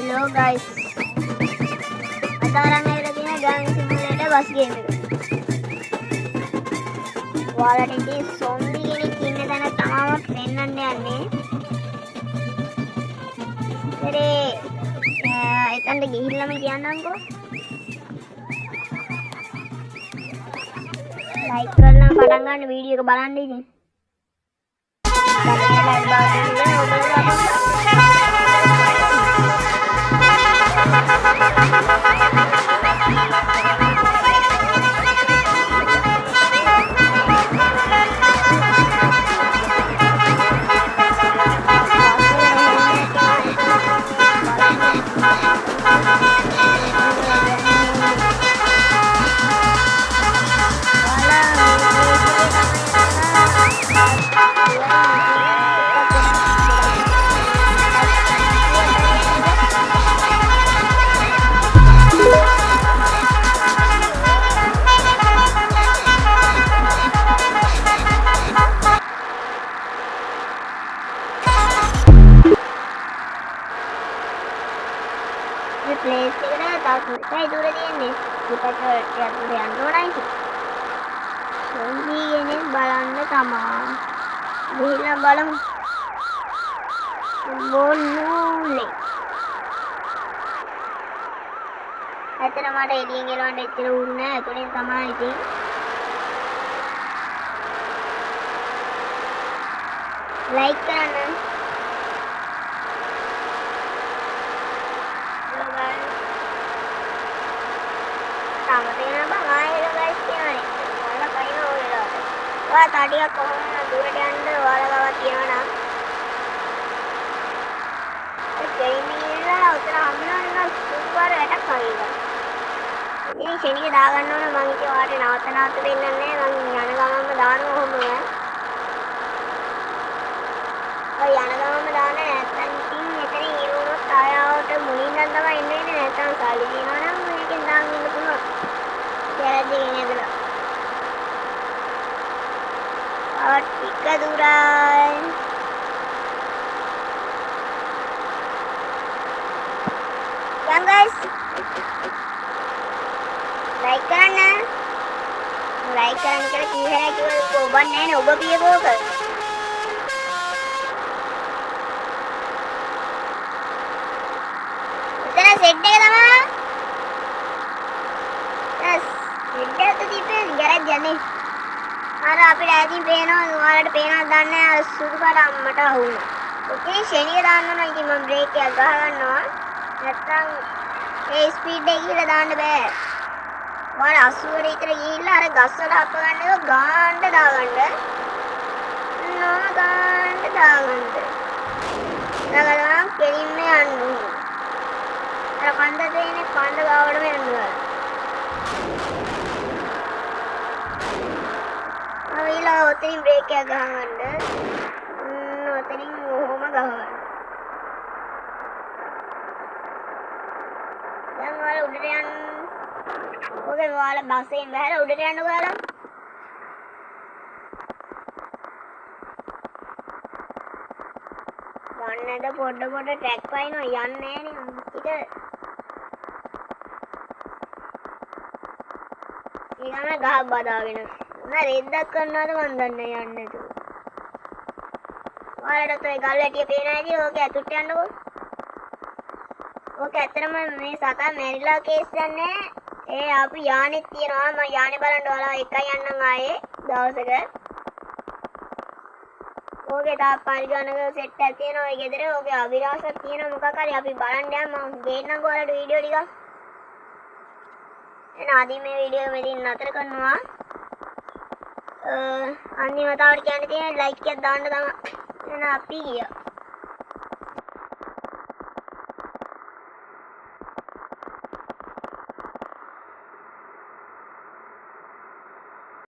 Hello guys. Sekarang lagi Gang Simulator bus game එක. ඔයාලට ඉතින් zombie කෙනෙක් ඉන්න තැන තමයි පෙන්වන්න යන්නේ. එතනට ගිහිල්ලාම කියන්නම්කෝ. ලයික් කරලා පටන් ගන්න වීඩියෝ එක බලන්න ඉතින්. place එකට තාක්ෂණයි දුර තියෙන්නේ. පිටට යන්න ඕනයි. zombie කෙනෙක් බලන්න තමා. ගිහිල්ලා බලමු. බොන්නෝලේ. ඇත්තට මට එළියෙන් එලවන්න එච්චර උරු නෑ. ඒකෙන් තමයි ඉතින්. like කරන්න. තඩියක් කොහොමද දුරට යන්න ඔයාලා ගාව තියනවා නම් ඒ ගේමින්ලා උතර හම්බුනා නම් සුපර් ඇටක් වගේ. ඉතින් ෂෙනික දාගන්න ඕන මං ඉතින් ඔයාලට නවත දෙන්නේ නැහැ. මං යන ගමන්ම දානවා ඔහොම. ඔය යන ගමන්ම දාන්නේ නැත්නම් ඉතින් එතන ඉරුණොත් ආයවට මුලින්ම තමයි එන්නේ නැත්නම් සල්ලි දිනවා නම් මේකෙන් දාන්න ඉන්න පුළුවන්. ගැරේජ් එකේ නේදලා. Tika duran. Yang guys, like करना के लिए है कि वो बनने ने उबा पिए वो कर. इतना सेट है ना माँ. बस सेट है तो दीपे गैरेज जाने. අර අපිට ඇදින් පේනවා ඔයාලට පේනවද දන්නේ නැහැ අර සුදු පාට අම්මට අහුුණා. ඉතින් ෂෙනිය දාන්න ඕන. ඉතින් මම බ්‍රේක් එකක් ගහ ගන්නවා. නැත්තම් ඒ ස්පීඩ් එක කියලා දාන්න බෑ. ඔයාලා 80 විතර ගිහිල්ලා අර ගස් වල හප්ප ගන්න එක ගාන්න දාගන්න. ගාන්න දාගන්න. දාගලා කෙලින්ම යන්න ඕන. අර කන්ද දෙන්නේ කන්ද ගාවටම යන්න ඕන. Awila otening break ya gahanda. Otening homa gahanda. Yang wala udara yan. Okay, wala basahin bahara udara yan wala. Yanne da podda track paino yanne ne ita. Igana gah badagena. मैं रेद्दක් කරනවද මන් දන්නේ යන්නේ නැතුව. ඔයාලට ඔය ගල් වැටිය පේනවා නේද? ඕක ඇතුළට යන්නකෝ. ඕක ඇත්තටම මේ සතා මැරිලා කේස් යන්නේ. ඒ අපි යානෙත් තියනවා. මම යානේ බලන්න ඔයාලා එකයි යන්නම් ආයේ දවසක. ඕකේ තා පරිගණක සෙට් එකක් තියෙනවා. ඔය ගෙදර ඕකේ අවිරාසක් තියෙනවා. මොකක් හරි අපි බලන්න යන්න මම ගේන්නම් ඔයාලට වීඩියෝ ටිකක්. එහෙනම් ආදී මේ වීඩියෝ එක මෙතන නතර කරනවා. අන්තිම වතාවට කියන්න තියෙන ලයික් එකක් දාන්න තමයි. එහෙනම් අපි ගියා.